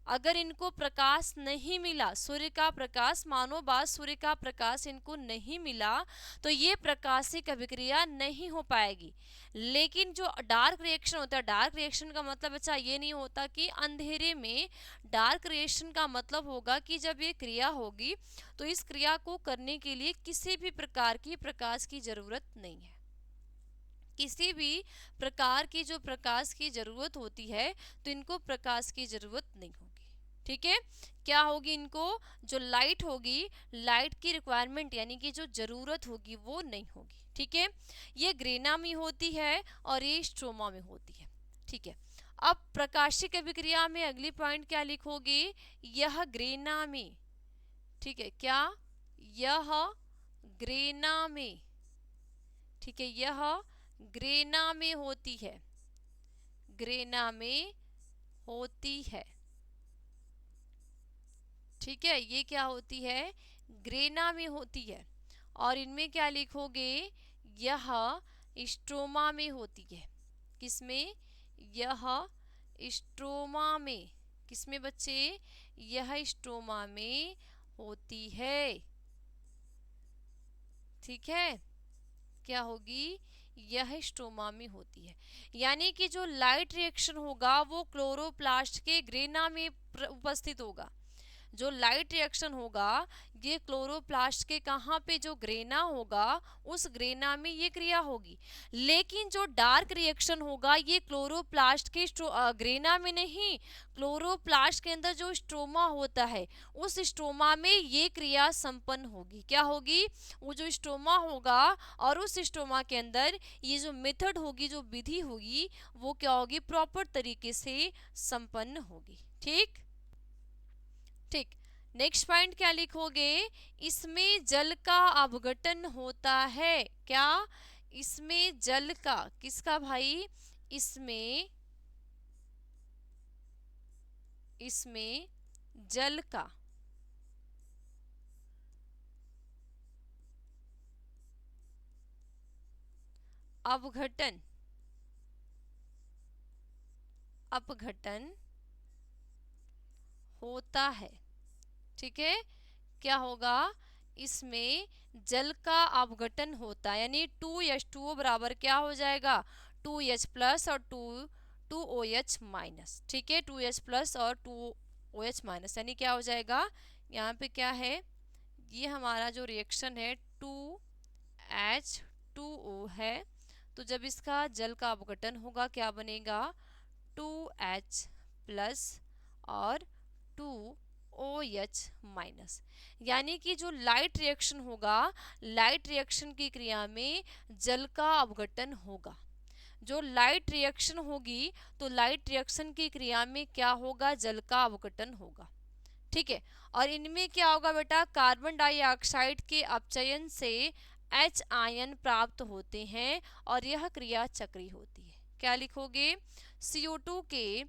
अगर इनको प्रकाश नहीं मिला, सूर्य का प्रकाश, मानो बात सूर्य का प्रकाश इनको नहीं मिला, तो ये प्रकाशिक अभिक्रिया नहीं हो पाएगी। लेकिन जो डार्क रिएक्शन होता है, डार्क रिएक्शन का मतलब अच्छा ये नहीं होता कि अंधेरे में, डार्क रिएक्शन का मतलब होगा कि जब ये क्रिया होगी तो इस क्रिया को करने के लिए किसी भी प्रकार की प्रकाश की जरूरत नहीं है। किसी भी प्रकार की जो प्रकाश की जरूरत होती है तो इनको प्रकाश की जरूरत नहीं होगी। ठीक है, क्या होगी, इनको जो लाइट होगी, लाइट की रिक्वायरमेंट यानी कि जो जरूरत होगी वो नहीं होगी। ठीक है, ये ग्रेना में होती है और ये स्ट्रोमा में होती है। ठीक है, अब प्रकाशिक अभिक्रिया में अगली पॉइंट क्या लिखोगे, यह ग्रेना में, ठीक है, क्या, यह ग्रेना में, ठीक है, यह ग्रेना में होती है, ग्रेना में होती है। ठीक है, ये क्या होती है, ग्रेना में होती है। और इनमें क्या लिखोगे, यह स्ट्रोमा में होती है। किसमें, यह स्ट्रोमा में, किसमें बच्चे, यह स्ट्रोमा में होती है। ठीक है, क्या होगी, यह स्ट्रोमा में होती है। यानी कि जो लाइट रिएक्शन होगा वो क्लोरोप्लास्ट के ग्रेना में उपस्थित होगा। जो लाइट रिएक्शन होगा ये क्लोरोप्लास्ट के कहाँ पे, जो ग्रेना होगा उस ग्रेना में ये क्रिया होगी। लेकिन जो डार्क रिएक्शन होगा ये क्लोरोप्लास्ट के ग्रेना में नहीं, क्लोरोप्लास्ट के अंदर जो स्ट्रोमा होता है उस स्ट्रोमा में ये क्रिया संपन्न होगी। क्या होगी, वो जो स्ट्रोमा होगा और उस स्ट्रोमा के अंदर ये जो मेथड होगी, जो विधि होगी, वो क्या होगी, प्रॉपर तरीके से संपन्न होगी। ठीक ठीक, नेक्स्ट पॉइंट क्या लिखोगे, इसमें जल का अपघटन होता है। क्या, इसमें जल का, किसका भाई, इसमें, इसमें जल का अपघटन, अपघटन होता है। ठीक है, क्या होगा, इसमें जल का अपघटन होता है, यानी 2H2O बराबर क्या हो जाएगा, 2H प्लस और 2OH माइनस। ठीक है, 2H प्लस और 2OH माइनस, यानी क्या हो जाएगा, यहाँ पे क्या है, ये हमारा जो रिएक्शन है 2H2O है, तो जब इसका जल का अपघटन होगा क्या बनेगा, 2H प्लस और 2OH माइनस। यानी कि जो लाइट रिएक्शन होगा, लाइट रिएक्शन की क्रिया में जल का अपघटन होगा। जो लाइट रिएक्शन होगी तो लाइट रिएक्शन की क्रिया में क्या होगा, जल का अपघटन होगा। ठीक है, और इनमें क्या होगा बेटा, कार्बन डाइऑक्साइड के अपचयन से H आयन प्राप्त होते हैं और यह क्रिया चक्री होती है। क्या लिखोगे, CO2 के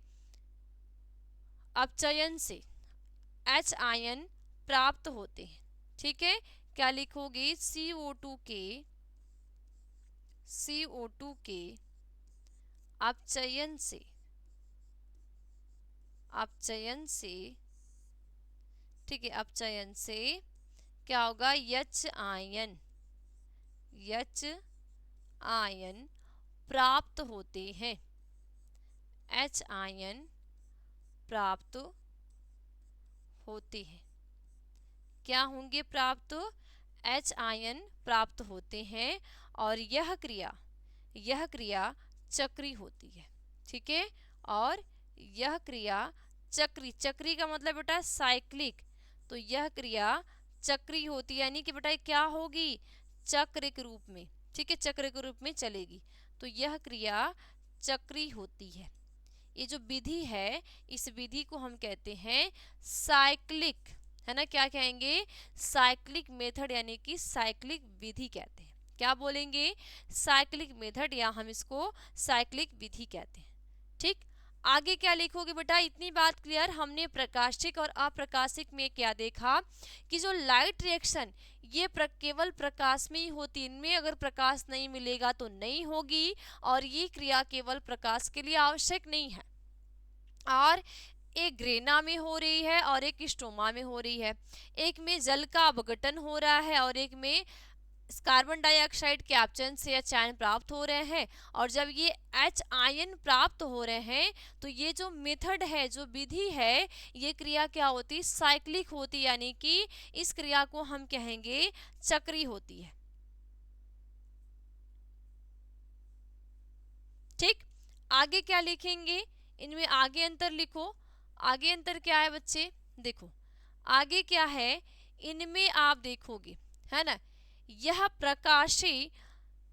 अपचयन से H आयन प्राप्त होते हैं। ठीक है, क्या लिखोगे, CO2 के, CO2 के अपचयन से, अपचयन से, ठीक है, अपचयन से क्या होगा, H आयन, H आयन प्राप्त होते हैं, H आयन प्राप्त होते हैं। क्या होंगे प्राप्त? H आयन प्राप्त होते हैं और यह क्रिया चक्री होती है। ठीक है, और यह क्रिया चक्री का मतलब बेटा साइक्लिक, तो यह क्रिया चक्री होती है, यानी कि बेटा क्या होगी? चक्र के रूप में। ठीक है, चक्र के रूप में चलेगी, तो यह क्रिया चक्री होती है। ये जो विधि है, इस विधि को हम कहते हैं साइक्लिक, है ना। क्या कहेंगे? साइक्लिक मेथड, यानी कि साइक्लिक विधि कहते हैं। क्या बोलेंगे? साइक्लिक मेथड, या हम इसको साइक्लिक विधि कहते हैं। ठीक, आगे क्या लिखोगे बेटा? इतनी बात क्लियर। हमने प्रकाशिक और अप्रकाशिक में क्या देखा कि जो लाइट रिएक्शन ये केवल प्रकाश में ही होती, इनमें अगर प्रकाश नहीं मिलेगा तो नहीं होगी, और ये क्रिया केवल प्रकाश के लिए आवश्यक नहीं है। और एक ग्रेना में हो रही है और एक स्ट्रोमा में हो रही है। एक में जल का अपघटन हो रहा है और एक में कार्बन डाइऑक्साइड के अपचयन से चयन प्राप्त हो रहे हैं। और जब ये H आयन प्राप्त हो रहे हैं तो ये जो मेथड है, जो विधि है, ये क्रिया क्या होती? साइक्लिक होती, यानी कि इस क्रिया को हम कहेंगे चक्री होती है। ठीक, आगे क्या लिखेंगे? इनमें आगे अंतर लिखो। आगे अंतर क्या है बच्चे? देखो आगे क्या है, इनमें आप देखोगे, है ना, यह प्रकाशीय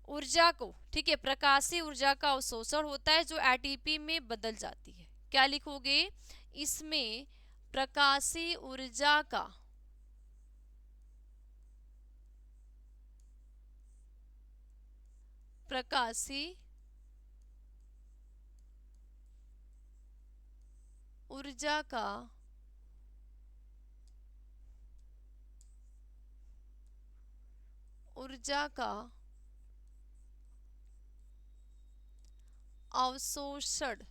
ऊर्जा को, ठीक है, प्रकाशीय ऊर्जा का अवशोषण होता है जो एटीपी में बदल जाती है। क्या लिखोगे? इसमें प्रकाशीय ऊर्जा का प्रकाशीय ऊर्जा का अवशोषण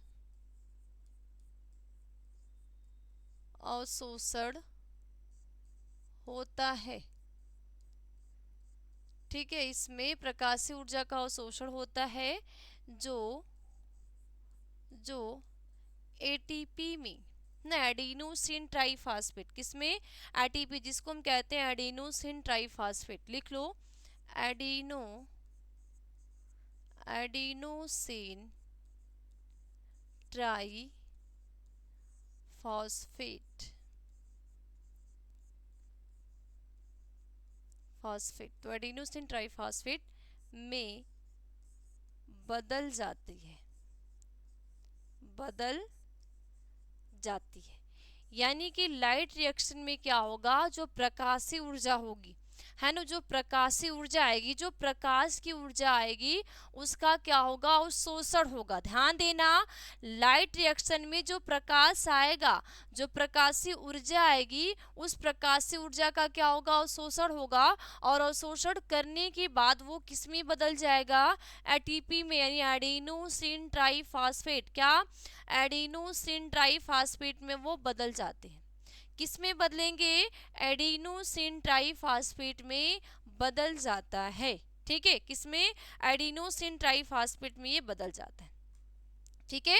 होता है। ठीक है, इसमें प्रकाशीय ऊर्जा का अवशोषण होता है जो एटीपी में ना, एडिनोसिन ट्राइफॉस्फेट, किसमें? एटीपी, जिसको हम कहते हैं एडिनोसिन ट्राइफॉस्फेट। लिख लो, एडिनोसिन ट्राइफॉस्फेट। तो एडिनोसिन ट्राइफॉस्फेट में बदल जाती है, यानी कि लाइट रिएक्शन में क्या होगा? जो प्रकाशीय ऊर्जा होगी, है ना, जो प्रकाशीय ऊर्जा आएगी, जो प्रकाश की ऊर्जा आएगी, उसका क्या होगा? अवशोषण होगा। ध्यान देना, लाइट रिएक्शन में जो प्रकाश आएगा, जो प्रकाशीय ऊर्जा आएगी, उस प्रकाशीय ऊर्जा का क्या होगा? अवशोषण होगा, और अवशोषण करने के बाद वो किस में बदल जाएगा? एटीपी में, यानी एडिनोसिन ट्राइफॉस्फेट। क्या? एडिनोसिन ट्राइफॉस्फेट में वो बदल जाते हैं। किस में बदलेंगे? एडिनोसिन ट्राइफॉस्फेट में बदल जाता है। ठीक है, किसमें? एडिनोसिन ट्राइफॉस्फेट में ये बदल जाता है। ठीक है,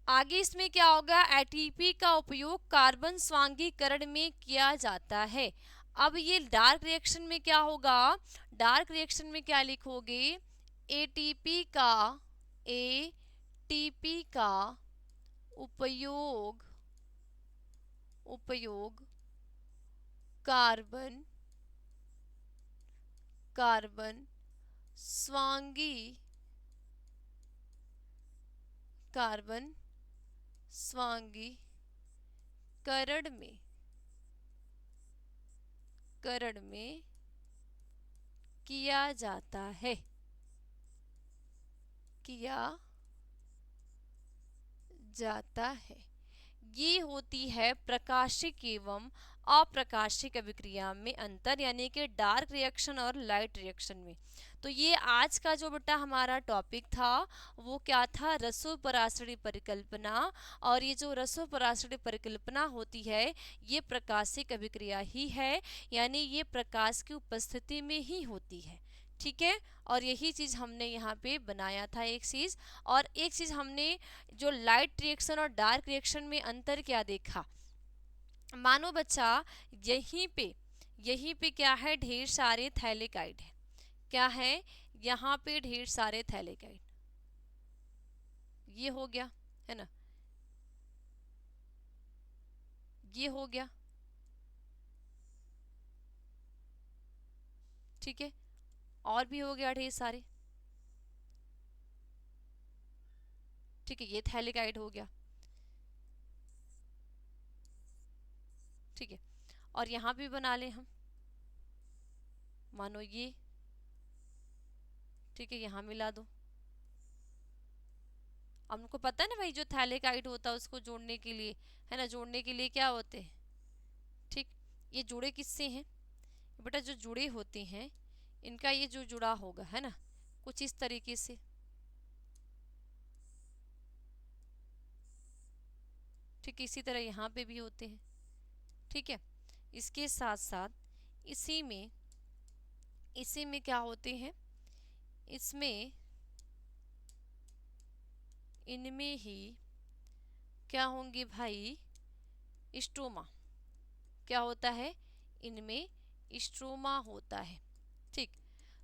आगे इसमें क्या होगा? एटीपी का उपयोग कार्बन स्वांगीकरण में किया जाता है। अब ये डार्क रिएक्शन में क्या होगा? डार्क रिएक्शन में क्या लिखोगे? एटीपी का उपयोग कार्बन स्वांगीकरण में किया जाता है। ये होती है प्रकाशिक एवं अप्रकाशिक अभिक्रिया में अंतर, यानी कि डार्क रिएक्शन और लाइट रिएक्शन में। तो ये आज का जो बेटा हमारा टॉपिक था वो क्या था? रसोपरासड़ी परिकल्पना। और ये जो रसोपरासड़ी परिकल्पना होती है ये प्रकाशिक अभिक्रिया ही है, यानी ये प्रकाश की उपस्थिति में ही होती है। ठीक है। और यही चीज़ हमने यहाँ पे बनाया था एक चीज़। और एक चीज़ हमने जो लाइट रिएक्शन और डार्क रिएक्शन में अंतर क्या देखा, मानो बच्चा यहीं पे क्या है, ढेर सारे थैलेकाइड है। क्या है, यहाँ पे ढेर सारे थैलेकाइड, ये हो गया है ना, ये हो गया, ठीक है। और भी हो गया ढेर सारे, ठीक है, ये थैलेकाइड हो गया, ठीक है। और यहाँ भी बना लें हम, मानो ये, ठीक है, यहाँ मिला दो। अब हमको पता है ना भाई, जो थैलेकाइड होता है उसको जोड़ने के लिए, है ना, जोड़ने के लिए क्या होते हैं, ठीक। ये जुड़े किससे हैं बेटा, जो जुड़े होते हैं इनका ये जो जुड़ा होगा, है ना, कुछ इस तरीके से, ठीक। इसी तरह यहाँ पे भी होते हैं, ठीक है। इसके साथ साथ इसी में क्या होते हैं, इसमें इनमें ही क्या होंगे भाई, स्ट्रोमा, क्या होता है इनमें, स्ट्रोमा होता है, ठीक।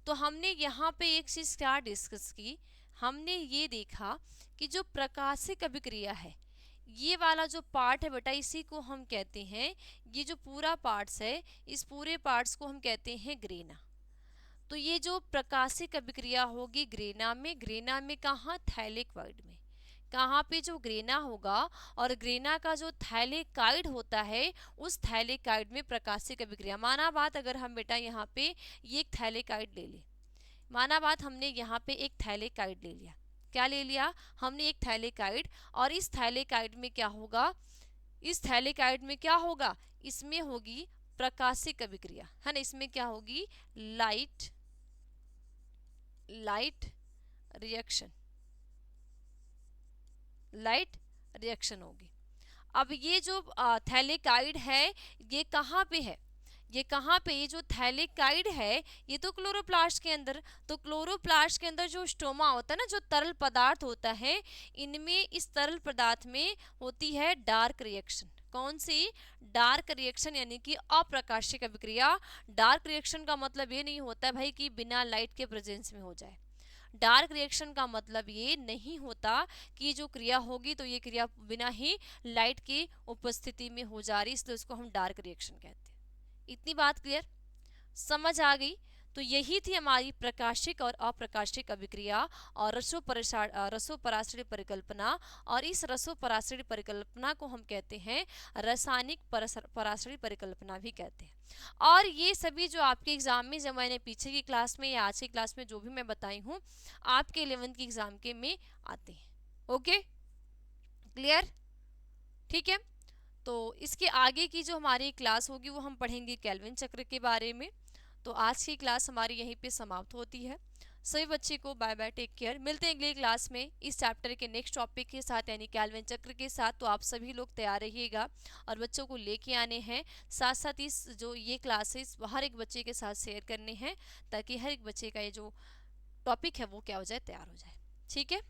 तो हमने यहाँ पे एक चीज क्या डिस्कस की, हमने ये देखा कि जो प्रकाशिक अभिक्रिया है, ये वाला जो पार्ट है बेटा, इसी को हम कहते हैं, ये जो पूरा पार्ट्स है, इस पूरे पार्ट्स को हम कहते हैं ग्रेना। तो ये जो प्रकाशिक अभिक्रिया होगी ग्रेना में कहाँ, थैलेकॉइड में, कहाँ पे, जो ग्रेना होगा, और ग्रेना का जो थैलेकाइड होता है, उस थैलेकाइड में प्रकाशिक अभिक्रिया, माना बात अगर हम बेटा यहाँ पे ये एक थैलेकाइड ले ले, माना बात हमने यहाँ पे एक थैलेकाइड ले लिया, क्या ले लिया हमने, एक थैलेकाइड। और इस थैलेकाइड में क्या होगा, इस थैलेकाइड में क्या होगा, इसमें होगी प्रकाशिक अभिक्रिया, है ना, इसमें क्या होगी, light light reaction, light reaction होगी। अब ये जो थैलेकाइड है, ये कहाँ पे है, ये कहाँ पे, ये जो थैलेकाइड है ये तो क्लोरोप्लास्ट के अंदर, तो क्लोरोप्लास्ट के अंदर जो स्टोमा होता है ना, जो तरल पदार्थ होता है, इनमें, इस तरल पदार्थ में होती है डार्क रिएक्शन, कौन सी, डार्क रिएक्शन, यानी कि अप्रकाशिक अभिक्रिया। डार्क रिएक्शन का मतलब ये नहीं होता है भाई कि बिना लाइट के प्रेजेंस में हो जाए, डार्क रिएक्शन का मतलब ये नहीं होता कि जो क्रिया होगी तो ये क्रिया बिना ही लाइट की उपस्थिति में हो जा रही, इसलिए उसको हम डार्क रिएक्शन कहते हैं। इतनी बात क्लियर, समझ आ गई। तो यही थी हमारी प्रकाशिक और अप्रकाशिक अभिक्रिया और रसोपराश्रय परिकल्पना। और इस रसोपराश्रय परिकल्पना को हम कहते हैं रासायनिक पराश्रय परिकल्पना भी कहते हैं। और ये सभी जो आपके एग्जाम में, जब मैंने पीछे की क्लास में या आज की क्लास में जो भी मैं बताई हूँ, आपके 11th की एग्जाम के में आते हैं। ओके, क्लियर, ठीक है। तो इसके आगे की जो हमारी क्लास होगी वो हम पढ़ेंगे केल्विन चक्र के बारे में। तो आज की क्लास हमारी यहीं पे समाप्त होती है। सभी बच्चे को बाय बाय, टेक केयर। मिलते हैं अगली क्लास में इस चैप्टर के नेक्स्ट टॉपिक के साथ, यानी केल्विन चक्र के साथ। तो आप सभी लोग तैयार रहिएगा और बच्चों को लेके आने हैं, साथ साथ इस जो ये क्लासेस हर एक बच्चे के साथ शेयर करने हैं, ताकि हर एक बच्चे का ये जो टॉपिक है वो क्या हो जाए, तैयार हो जाए। ठीक है।